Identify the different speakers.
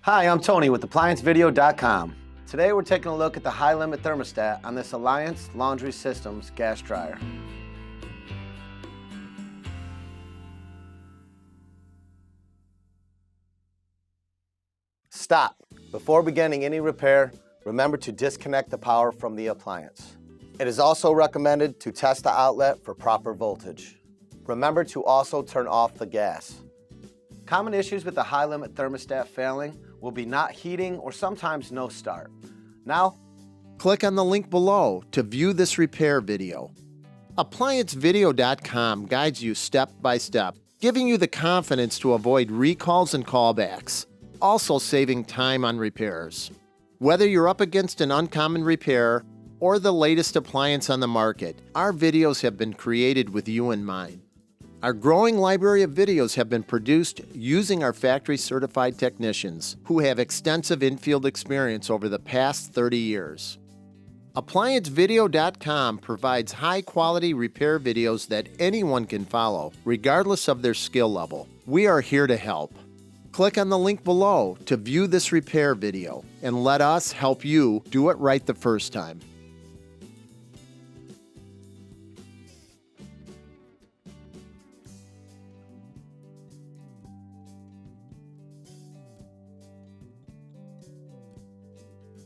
Speaker 1: Hi, I'm Tony with ApplianceVideo.com. Today we're taking a look at the high limit thermostat on this Alliance Laundry Systems gas dryer. Stop. Before beginning any repair, remember to disconnect the power from the appliance. It is also recommended to test the outlet for proper voltage. Remember to also turn off the gas. Common issues with the high limit thermostat failing will be not heating or sometimes no start. Now,
Speaker 2: click on the link below to view this repair video. ApplianceVideo.com guides you step by step, giving you the confidence to avoid recalls and callbacks, also saving time on repairs. Whether you're up against an uncommon repair or the latest appliance on the market, our videos have been created with you in mind. Our growing library of videos have been produced using our factory-certified technicians who have extensive infield experience over the past 30 years. ApplianceVideo.com provides high-quality repair videos that anyone can follow, regardless of their skill level. We are here to help. Click on the link below to view this repair video and let us help you do it right the first time.